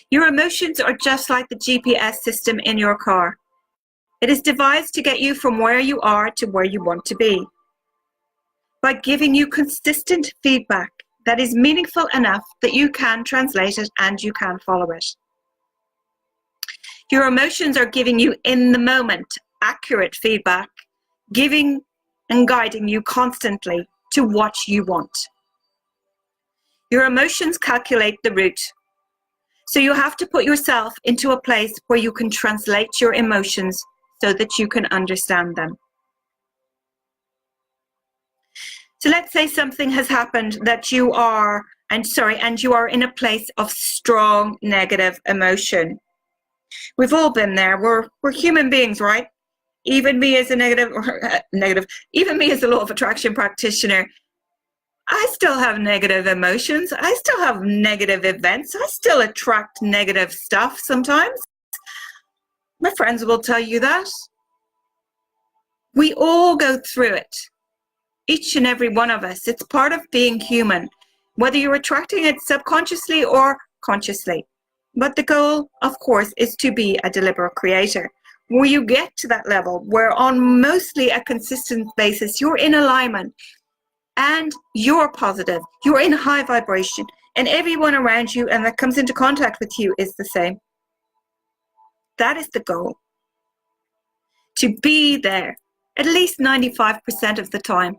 Speaker 1: Your emotions are just like the GPS system in your car. It is devised to get you from where you are to where you want to be, by giving you consistent feedback that is meaningful enough that you can translate it and you can follow it. Your emotions are giving you in the moment accurate feedback, giving and guiding you constantly to what you want. Your emotions calculate the route. So you have to put yourself into a place where you can translate your emotions so that you can understand them. So let's say something has happened that you are, and you are in a place of strong negative emotion. We've all been there. We're human beings, right? Even me as a even me as a law of attraction practitioner, I still have negative emotions. I still have negative events. I still attract negative stuff sometimes. My friends will tell you that. We all go through it. Each and every one of us. It's part of being human, whether you're attracting it subconsciously or consciously. But the goal, of course, is to be a deliberate creator, where you get to that level where on mostly a consistent basis, you're in alignment and you're positive, you're in high vibration, and everyone around you and that comes into contact with you is the same. That is the goal. To be there at least 95% of the time.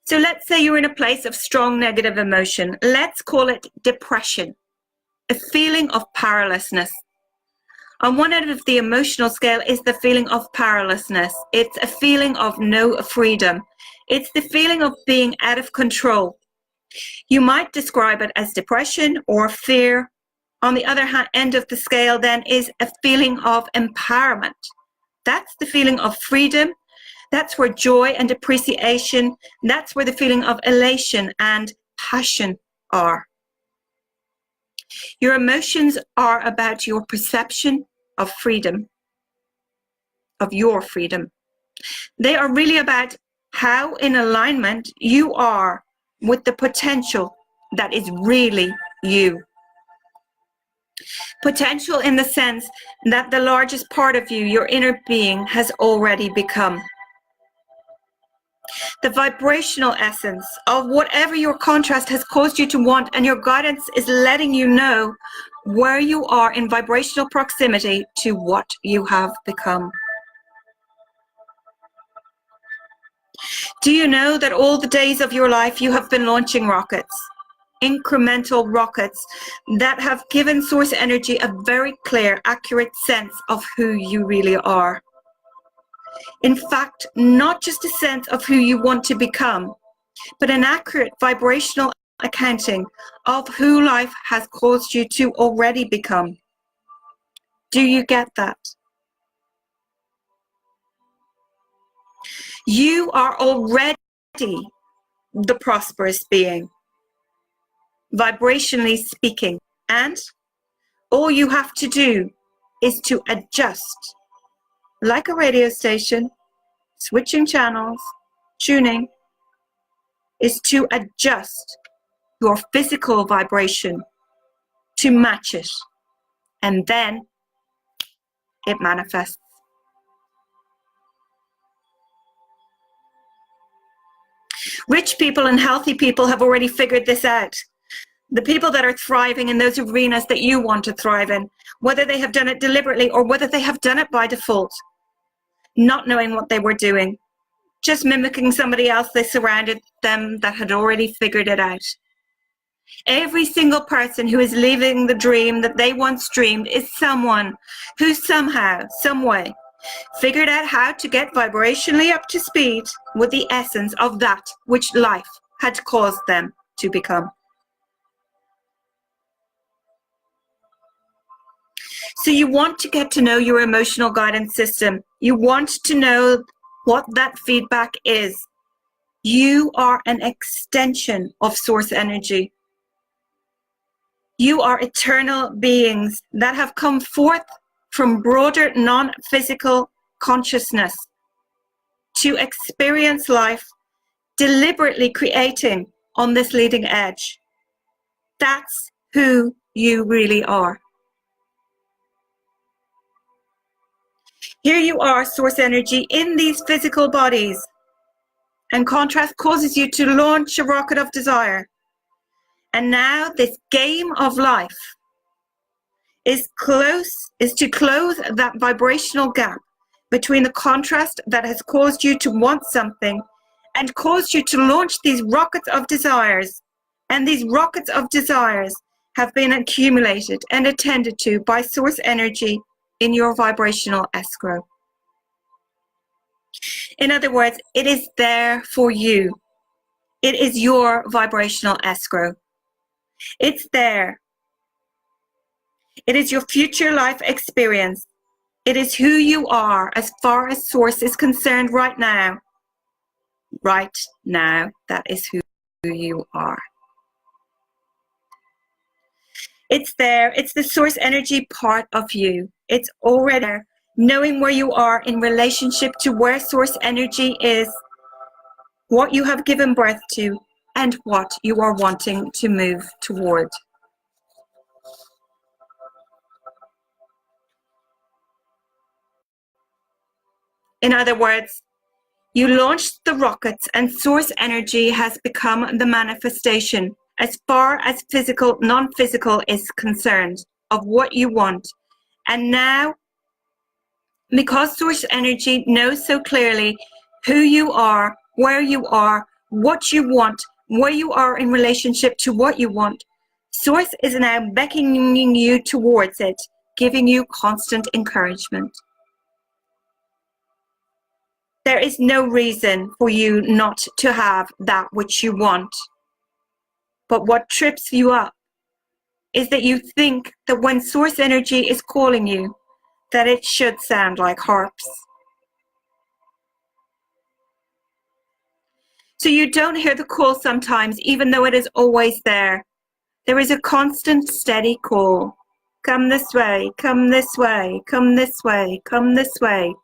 Speaker 1: So let's say you're in a place of strong negative emotion. Let's call it depression, a feeling of powerlessness. On one end of the emotional scale is the feeling of powerlessness. It's a feeling of no freedom. It's the feeling of being out of control. You might describe it as depression or fear. On the other end of the scale then is a feeling of empowerment. That's the feeling of freedom. That's where joy and appreciation, that's where the feeling of elation and passion are. Your emotions are about your perception of freedom, of your freedom. They are really about how in alignment you are with the potential that is really you. Potential in the sense that the largest part of you, your inner being, has already become. The vibrational essence of whatever your contrast has caused you to want, and your guidance is letting you know where you are in vibrational proximity to what you have become. Do you know that all the days of your life you have been launching rockets? Incremental rockets that have given source energy a very clear, accurate sense of who you really are. In fact, not just a sense of who you want to become, but an accurate vibrational accounting of who life has caused you to already become. Do you get that? You are already the prosperous being, vibrationally speaking, and all you have to do is to adjust, like a radio station, switching channels, tuning, is to adjust your physical vibration to match it, and then it manifests. Rich people and healthy people have already figured this out. The people that are thriving in those arenas that you want to thrive in, whether they have done it deliberately or whether they have done it by default, not knowing what they were doing, just mimicking somebody else they surrounded them that had already figured it out. Every single person who is living the dream that they once dreamed is someone who somehow, some way, figured out how to get vibrationally up to speed with the essence of that which life had caused them to become. So you want to get to know your emotional guidance system. You want to know what that feedback is. You are an extension of source energy. You are eternal beings that have come forth from broader non-physical consciousness to experience life deliberately creating on this leading edge. That's who you really are. Here you are, source energy, in these physical bodies, and contrast causes you to launch a rocket of desire. And now this game of life is to close that vibrational gap between the contrast that has caused you to want something and caused you to launch these rockets of desires. And these rockets of desires have been accumulated and attended to by source energy in your vibrational escrow. In other words, it is there for you. It is your vibrational escrow. It's there. It is your future life experience. It is who you are as far as source is concerned right now. Right now, that is who you are. It's there. It's the source energy part of you. It's already there. Knowing where you are in relationship to where source energy is, what you have given birth to, and what you are wanting to move toward. In other words, you launched the rockets and source energy has become the manifestation as far as physical, non-physical is concerned of what you want. And now, because source energy knows so clearly who you are, where you are, what you want, where you are in relationship to what you want, source is now beckoning you towards it, giving you constant encouragement. There is no reason for you not to have that which you want. But what trips you up is that you think that when source energy is calling you, that it should sound like harps. So you don't hear the call sometimes, even though it is always there. There is a constant, steady call. Come this way, come this way, come this way, come this way.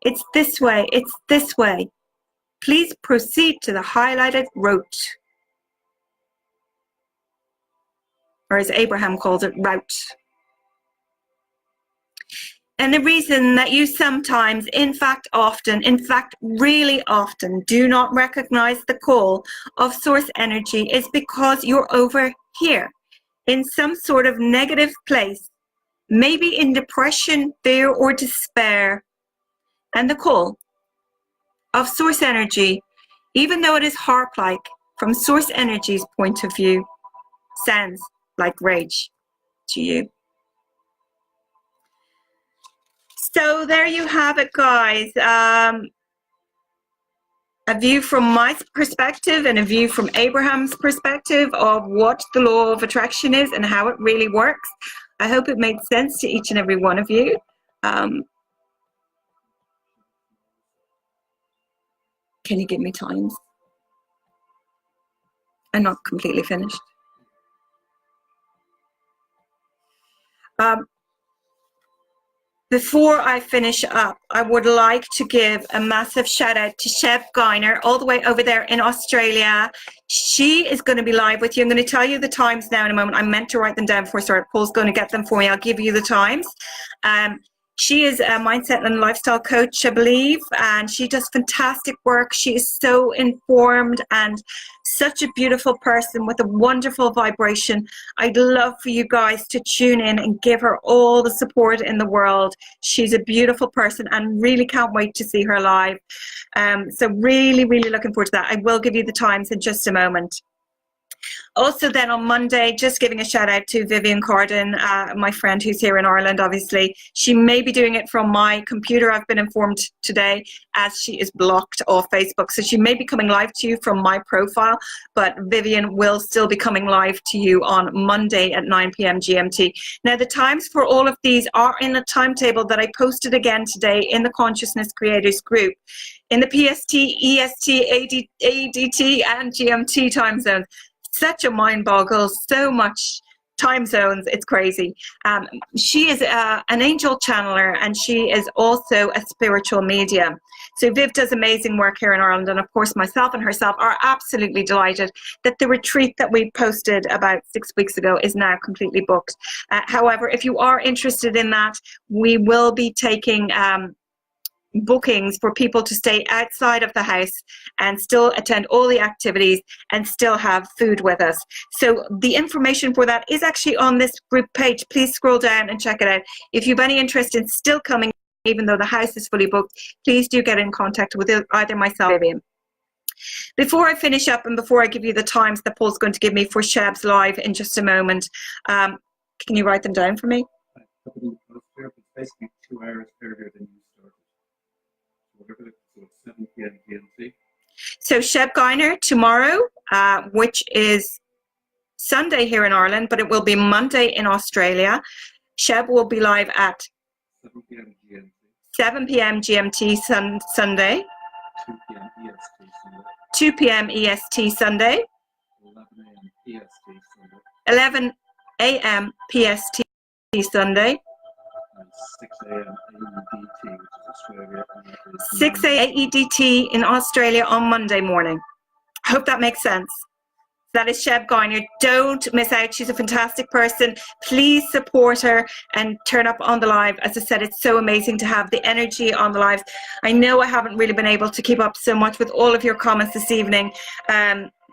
Speaker 1: It's this way, it's this way. Please proceed to the highlighted route. or as Abraham calls it, route. And the reason that you sometimes, in fact, often, in fact, really often do not recognize the call of source energy is because you're over here in some sort of negative place, maybe in depression, fear, or despair. And the call of source energy, even though it is harp-like from source energy's point of view, sounds like rage to you. So there you have it, guys. A view from my perspective and a view from Abraham's perspective of what the law of attraction is and how it really works. I hope it made sense to each and every one of you. Can you give me times? I'm not completely finished. Before I finish up, I would like to give a massive shout out to Sheb Geiner, all the way over there in Australia. She is going to be live with you. I'm going to tell you the times now in a moment. I meant to write them down before I started. Paul's going to get them for me. I'll give you the times. She is a mindset and lifestyle coach, I believe, and she does fantastic work. She is so informed and such a beautiful person with a wonderful vibration. I'd love for you guys to tune in and give her all the support in the world. She's a beautiful person and really can't wait to see her live. So really, really looking forward to that. I will give you the times in just a moment. Also then on Monday, just giving a shout out to Vivian Carden, my friend who's here in Ireland, obviously. She may be doing it from my computer, I've been informed today, as she is blocked off Facebook. So she may be coming live to you from my profile, but Vivian will still be coming live to you on Monday at 9 p.m. GMT. Now the times for all of these are in a timetable that I posted again today in the Consciousness Creators group, in the PST, EST, ADT, and GMT time zones. Such a mind boggle, so much time zones, it's crazy. She is an angel channeler, and she is also a spiritual medium. So Viv does amazing work here in Ireland, and of course myself and herself are absolutely delighted that the retreat that we posted about 6 weeks ago is now completely booked. However, if you are interested in that, we will be taking bookings for people to stay outside of the house and still attend all the activities and still have food with us. So the information for that is actually on this group page. Please scroll down and check it out. If you have any interest in still coming, even though the house is fully booked, please do get in contact with either myself or Vivian. Before I finish up and before I give you the times that Paul's going to give me for Sheb's live in just a moment, can you write them down for me?
Speaker 2: It's basically 2 hours earlier than you started. So it's 7 p.m. GMT.
Speaker 1: So Sheb Geiner tomorrow, which is Sunday here in Ireland, but it will be Monday in Australia. Sheb will be live at
Speaker 2: 7 p.m. GMT.
Speaker 1: 7 p.m. GMT Sunday.
Speaker 2: 2 p.m. EST Sunday.
Speaker 1: 2 p.m. EST Sunday.
Speaker 2: 11 a.m. PST Sunday.
Speaker 1: 11 a.m. PST Sunday.
Speaker 2: And 6 a.m. AEDT, which is Australia.
Speaker 1: 6 a.m. AEDT in Australia on Monday morning. I hope that makes sense. That is Sheb Geiner. Don't miss out. She's a fantastic person. Please support her and turn up on the live. As I said, it's so amazing to have the energy on the lives. I know I haven't really been able to keep up so much with all of your comments this evening.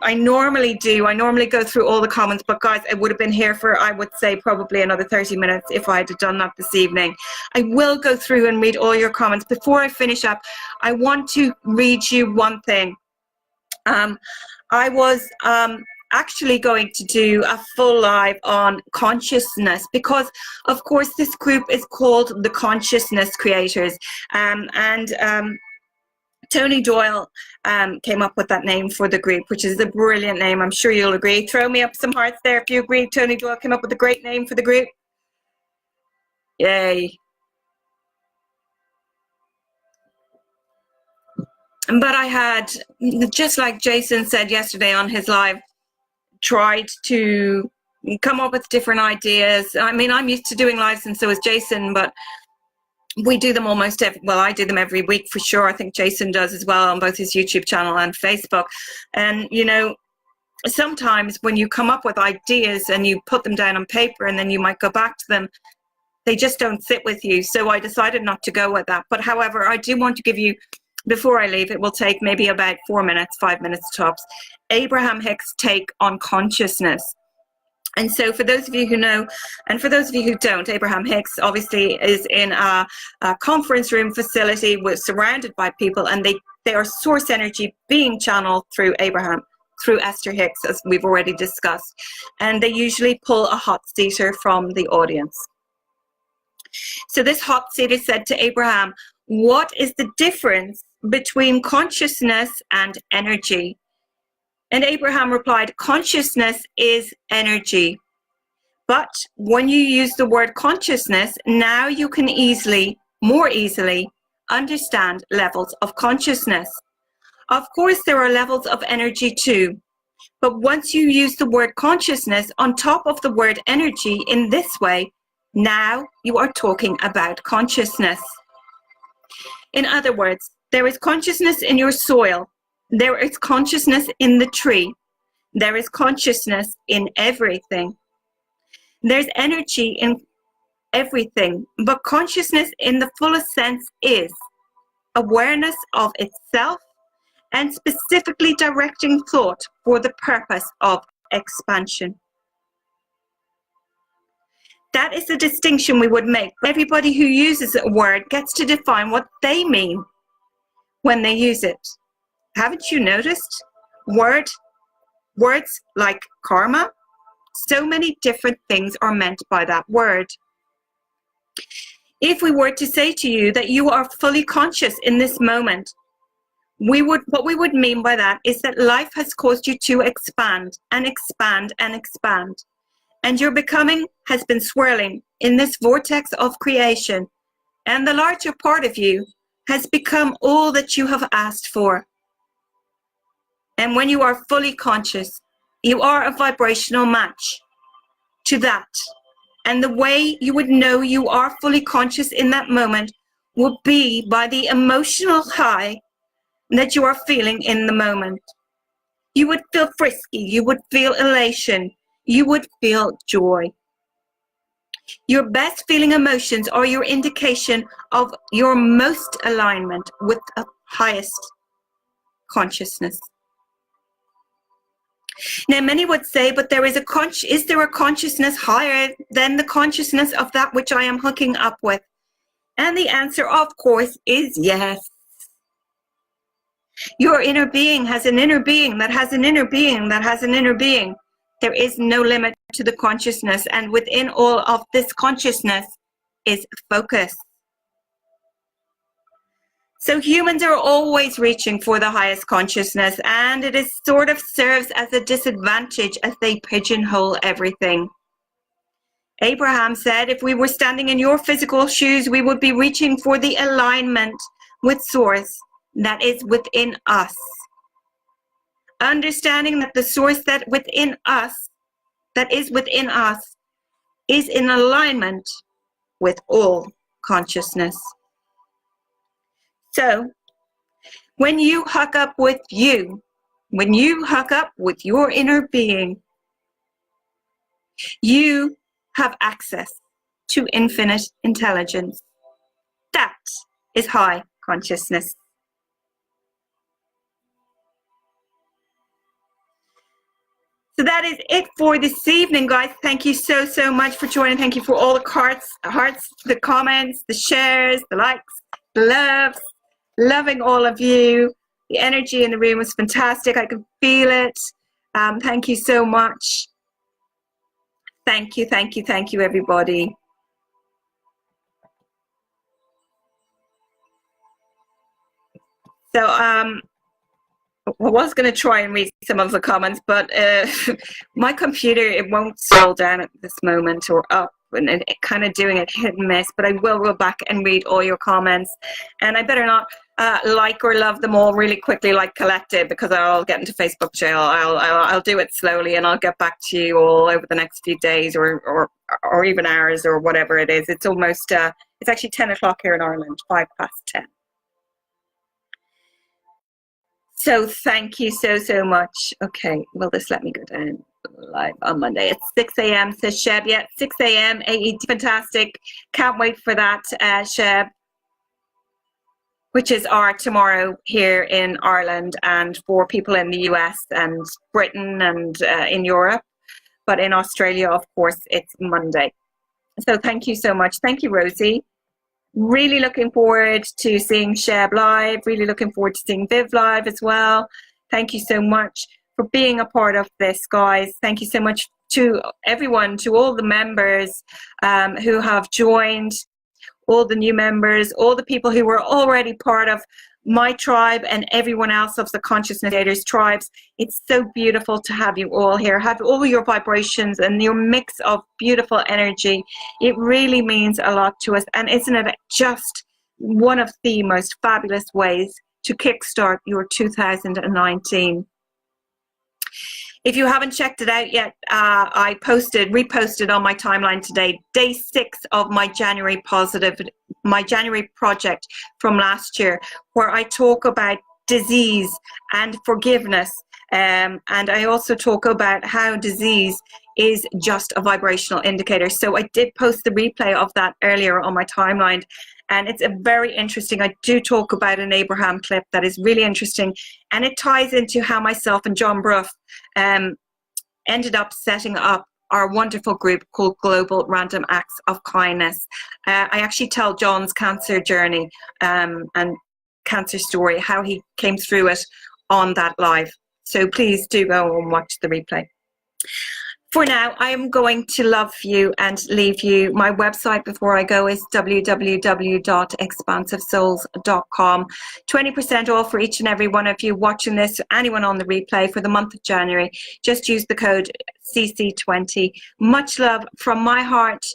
Speaker 1: I normally do. I normally go through all the comments, but guys, I would have been here for, I would say, probably another 30 minutes if I had done that this evening. I will go through and read all your comments. Before I finish up, I want to read you one thing. I was actually going to do a full live on consciousness because, of course, this group is called the Consciousness Creators. Tony Doyle came up with that name for the group, which is a brilliant name. I'm sure you'll agree. Throw me up some hearts there if you agree. Tony Doyle came up with a great name for the group. Yay. But I had, just like Jason said yesterday on his live, tried to come up with different ideas. I mean, I'm used to doing lives and so is Jason, but we do them almost I do them every week for sure. I think Jason does as well on both his YouTube channel and Facebook. And, you know, sometimes when you come up with ideas and you put them down on paper and then you might go back to them, they just don't sit with you. So I decided not to go with that. But however, I do want to give you, before I leave, it will take maybe about 4 minutes, 5 minutes tops, Abraham Hicks' take on consciousness. And so for those of you who know, and for those of you who don't, Abraham Hicks obviously is in a conference room facility surrounded by people, and they are source energy being channeled through through Esther Hicks, as we've already discussed. And they usually pull a hot seater from the audience. So this hot seater said to Abraham, "What is the difference between consciousness and energy?" And Abraham replied, "Consciousness is energy. But when you use the word consciousness, now you can more easily understand levels of consciousness. Of course, there are levels of energy too. But once you use the word consciousness on top of the word energy in this way, now you are talking about consciousness. In other words, there is consciousness in your soil. There is consciousness in the tree. There is consciousness in everything. There's energy in everything, but consciousness in the fullest sense is awareness of itself and specifically directing thought for the purpose of expansion." That is the distinction we would make. Everybody who uses a word gets to define what they mean when they use it. Haven't you noticed? Words like karma, so many different things are meant by that word. If we were to say to you that you are fully conscious in this moment, what we would mean by that is that life has caused you to expand and expand and expand. And your becoming has been swirling in this vortex of creation. And the larger part of you has become all that you have asked for. And when you are fully conscious, you are a vibrational match to that. And the way you would know you are fully conscious in that moment would be by the emotional high that you are feeling in the moment. You would feel frisky, you would feel elation, you would feel joy. Your best feeling emotions are your indication of your most alignment with the highest consciousness. Now, many would say, but is there a consciousness higher than the consciousness of that which I am hooking up with? And the answer, of course, is yes. Your inner being has an inner being that has an inner being that has an inner being. There is no limit to the consciousness, and within all of this consciousness is focus. So humans are always reaching for the highest consciousness, and it is sort of serves as a disadvantage as they pigeonhole everything. Abraham said, if we were standing in your physical shoes, we would be reaching for the alignment with Source that is within us. Understanding that the Source that is within us, is in alignment with all consciousness. So, when you hook up with when you hook up with your inner being, you have access to infinite intelligence. That is high consciousness. So that is it for this evening, guys. Thank you so, so much for joining. Thank you for all the hearts, the comments, the shares, the likes, the loves. Loving all of you. The energy in the room was fantastic. I could feel it. Thank you so much. Thank you, thank you, thank you, everybody. So I was going to try and read some of the comments, but my computer, it won't scroll down at this moment or up, and it kind of doing it hit and miss, but I will go back and read all your comments. And I better not like or love them all really quickly, like collective, because I'll get into Facebook jail. I'll do it slowly, and I'll get back to you all over the next few days or even hours or whatever it is. It's almost, it's actually 10 o'clock here in Ireland, 10:05. So thank you so much. Okay, will this let me go down live on Monday? It's 6 a.m. says Sheb. Yeah, 6 a.m. AED. Fantastic. Can't wait for that, Sheb, which is our tomorrow here in Ireland and for people in the US and Britain and in Europe. But in Australia, of course, it's Monday. So thank you so much. Thank you, Rosie. Really looking forward to seeing Sheb live. Really looking forward to seeing Viv live as well. Thank you so much for being a part of this, guys. Thank you so much to everyone, to all the members who have joined, all the new members, all the people who were already part of my tribe and everyone else of the Consciousness Creators tribes. It's so beautiful to have you all here, have all your vibrations and your mix of beautiful energy. It really means a lot to us. And isn't it just one of the most fabulous ways to kickstart your 2019? If you haven't checked it out yet, I reposted on my timeline today, day 6 of my January project from last year, where I talk about disease and forgiveness. And I also talk about how disease is just a vibrational indicator. So I did post the replay of that earlier on my timeline. And it's a very interesting, I do talk about an Abraham clip that is really interesting. And it ties into how myself and John Bruff ended up setting up our wonderful group called Global Random Acts of Kindness. I actually tell John's cancer journey and cancer story, how he came through it on that live. So please do go and watch the replay. For now, I am going to love you and leave you. My website before I go is www.expansivesouls.com. 20% off for each and every one of you watching this, anyone on the replay for the month of January. Just use the code CC20. Much love from my heart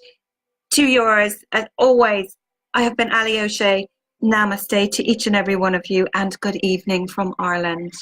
Speaker 1: to yours. As always, I have been Allie O'Shea. Namaste to each and every one of you, and good evening from Ireland.